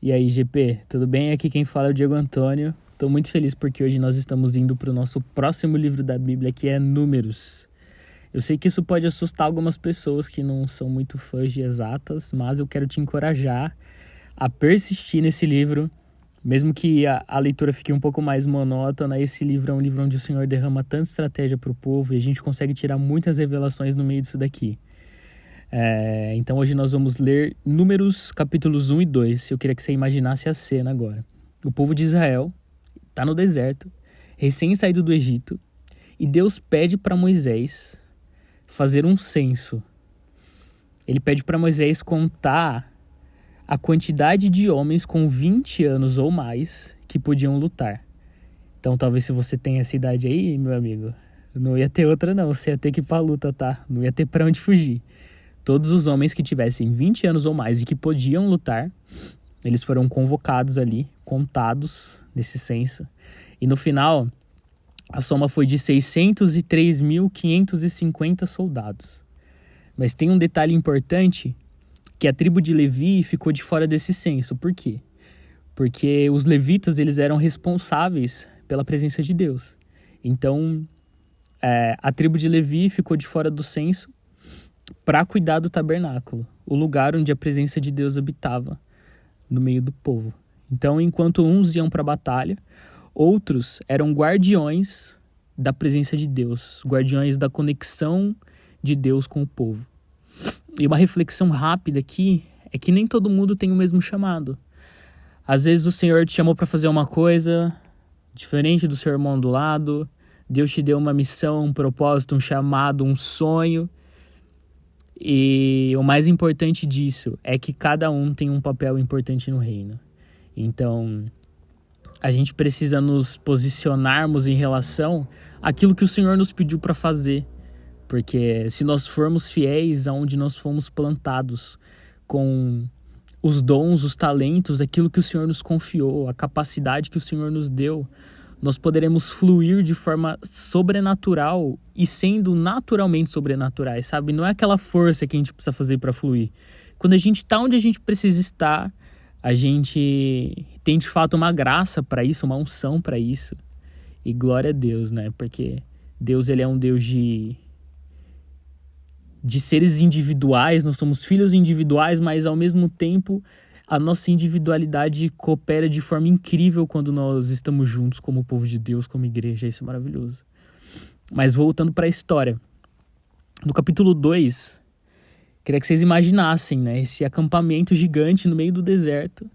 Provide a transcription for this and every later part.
E aí, GP, tudo bem? Aqui quem fala é o Diego Antônio. Estou muito feliz porque hoje nós estamos indo para o nosso próximo livro da Bíblia, que é Números. Eu sei que isso pode assustar algumas pessoas que não são muito fãs de exatas, mas eu quero te encorajar a persistir nesse livro. Mesmo que a leitura fique um pouco mais monótona, esse livro é um livro onde o Senhor derrama tanta estratégia para o povo e a gente consegue tirar muitas revelações no meio disso daqui. Então hoje nós vamos ler Números capítulos 1 e 2. Eu queria que você imaginasse a cena agora. O povo de Israel está no deserto, recém-saído do Egito, e Deus pede para Moisés fazer um censo. Ele pede para Moisés contar a quantidade de homens com 20 anos ou mais que podiam lutar. Então talvez se você tem essa idade aí, meu amigo, não ia ter outra não, você ia ter que ir pra luta, tá? Não ia ter pra onde fugir. Todos os homens que tivessem 20 anos ou mais e que podiam lutar, eles foram convocados ali, contados nesse censo. E no final, a soma foi de 603.550 soldados. Mas tem um detalhe importante, que a tribo de Levi ficou de fora desse censo. Por quê? Porque os levitas eles eram responsáveis pela presença de Deus. Então, a tribo de Levi ficou de fora do censo para cuidar do tabernáculo, o lugar onde a presença de Deus habitava no meio do povo. Então, enquanto uns iam para a batalha, outros eram guardiões da presença de Deus, guardiões da conexão de Deus com o povo. E uma reflexão rápida aqui é que nem todo mundo tem o mesmo chamado. Às vezes o Senhor te chamou para fazer uma coisa diferente do seu irmão do lado, Deus te deu uma missão, um propósito, um chamado, um sonho. E o mais importante disso é que cada um tem um papel importante no reino. Então, a gente precisa nos posicionarmos em relação àquilo que o Senhor nos pediu para fazer. Porque se nós formos fiéis aonde nós fomos plantados, com os dons, os talentos, aquilo que o Senhor nos confiou, a capacidade que o Senhor nos deu, nós poderemos fluir de forma sobrenatural e sendo naturalmente sobrenaturais, sabe? Não é aquela força que a gente precisa fazer para fluir. Quando a gente está onde a gente precisa estar, a gente tem de fato uma graça para isso, uma unção para isso. E glória a Deus, né? Porque Deus ele é um Deus de seres individuais, nós somos filhos individuais, mas ao mesmo tempo a nossa individualidade coopera de forma incrível quando nós estamos juntos como povo de Deus, como igreja. Isso é maravilhoso. Mas voltando para a história. No capítulo 2, queria que vocês imaginassem, né, esse acampamento gigante no meio do deserto.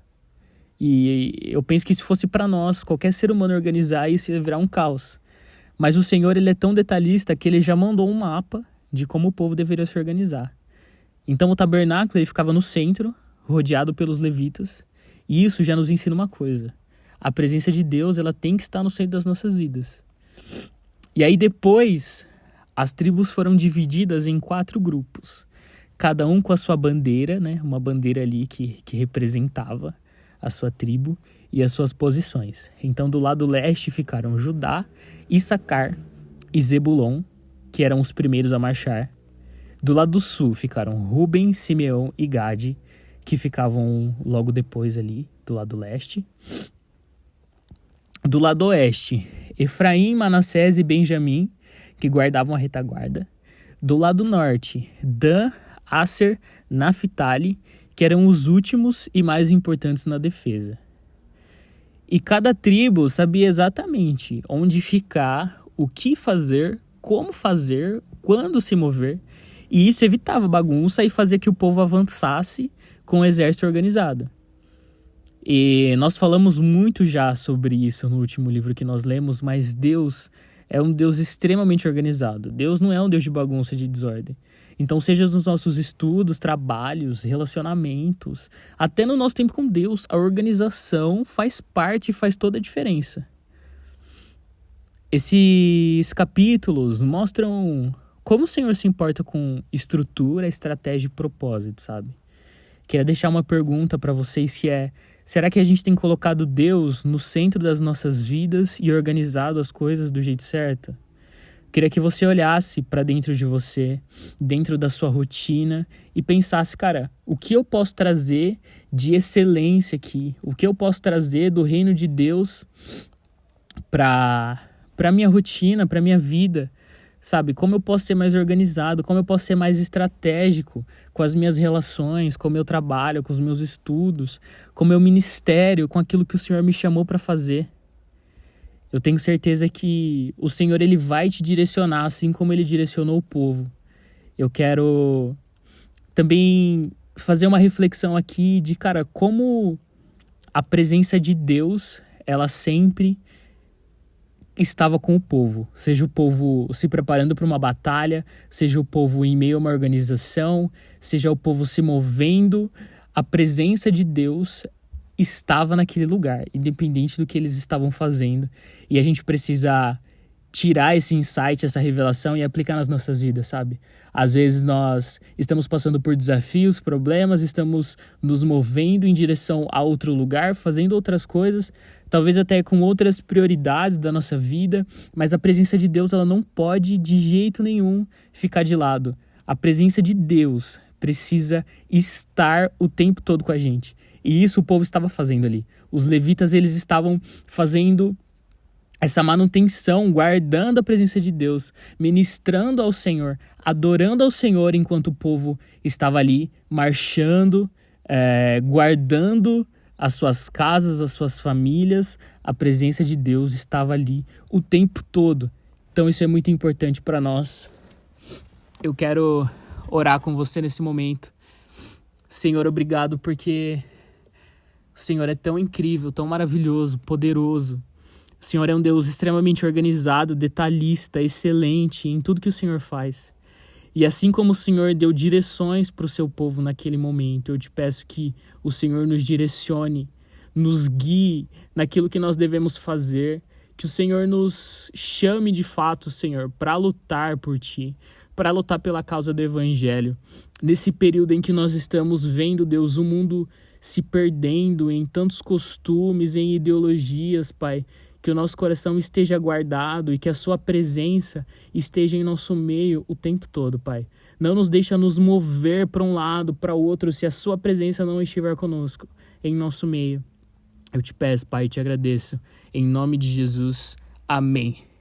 E eu penso que se fosse para nós, qualquer ser humano organizar isso ia virar um caos. Mas o Senhor ele é tão detalhista que ele já mandou um mapa de como o povo deveria se organizar. Então o tabernáculo ele ficava no centro, rodeado pelos levitas, e isso já nos ensina uma coisa: a presença de Deus ela tem que estar no centro das nossas vidas. E aí depois as tribos foram divididas em 4 grupos, cada um com a sua bandeira, né? Uma bandeira ali que representava a sua tribo e as suas posições. Então do lado leste ficaram Judá, Issacar e Zebulon, que eram os primeiros a marchar. Do lado sul ficaram Ruben, Simeão e Gade, que ficavam logo depois ali, do lado leste. Do lado oeste, Efraim, Manassés e Benjamim, que guardavam a retaguarda. Do lado norte, Dan, Asser, Naphtali, que eram os últimos e mais importantes na defesa. E cada tribo sabia exatamente onde ficar, o que fazer, como fazer, quando se mover. E isso evitava bagunça e fazia que o povo avançasse com o exército organizado. E nós falamos muito já sobre isso no último livro que nós lemos, mas Deus é um Deus extremamente organizado. Deus não é um Deus de bagunça, de desordem. Então, seja nos nossos estudos, trabalhos, relacionamentos, até no nosso tempo com Deus, a organização faz parte e faz toda a diferença. Esses capítulos mostram como o Senhor se importa com estrutura, estratégia e propósito, sabe? Queria deixar uma pergunta para vocês que é: será que a gente tem colocado Deus no centro das nossas vidas e organizado as coisas do jeito certo? queria que você olhasse para dentro de você, dentro da sua rotina e pensasse, cara, o que eu posso trazer de excelência aqui? O que eu posso trazer do reino de Deus para minha rotina, para minha vida? Sabe, como eu posso ser mais organizado, como eu posso ser mais estratégico com as minhas relações, com o meu trabalho, com os meus estudos, com o meu ministério, com aquilo que o Senhor me chamou para fazer. Eu tenho certeza que o Senhor ele vai te direcionar assim como ele direcionou o povo. Eu quero também fazer uma reflexão aqui de, cara, como a presença de Deus, ela sempre estava com o povo. Seja o povo se preparando para uma batalha, seja o povo em meio a uma organização, seja o povo se movendo, a presença de Deus estava naquele lugar, independente do que eles estavam fazendo. E a gente precisa tirar esse insight, essa revelação e aplicar nas nossas vidas, sabe? Às vezes nós estamos passando por desafios, problemas, estamos nos movendo em direção a outro lugar, fazendo outras coisas, talvez até com outras prioridades da nossa vida, mas a presença de Deus ela não pode de jeito nenhum ficar de lado. A presença de Deus precisa estar o tempo todo com a gente. E isso o povo estava fazendo ali. Os levitas, eles estavam fazendo essa manutenção, guardando a presença de Deus, ministrando ao Senhor, adorando ao Senhor enquanto o povo estava ali, marchando, guardando as suas casas, as suas famílias. A presença de Deus estava ali o tempo todo. Então isso é muito importante para nós. Eu quero orar com você nesse momento. Senhor, obrigado porque o Senhor é tão incrível, tão maravilhoso, poderoso. O Senhor é um Deus extremamente organizado, detalhista, excelente em tudo que o Senhor faz. E assim como o Senhor deu direções para o seu povo naquele momento, eu te peço que o Senhor nos direcione, nos guie naquilo que nós devemos fazer, que o Senhor nos chame de fato, Senhor, para lutar por Ti, para lutar pela causa do Evangelho. Nesse período em que nós estamos vendo, Deus, o mundo se perdendo em tantos costumes, em ideologias, Pai, que o nosso coração esteja guardado e que a Sua presença esteja em nosso meio o tempo todo, Pai. Não nos deixa nos mover para um lado, para o outro, se a Sua presença não estiver conosco, em nosso meio. Eu te peço, Pai, e te agradeço. Em nome de Jesus. Amém.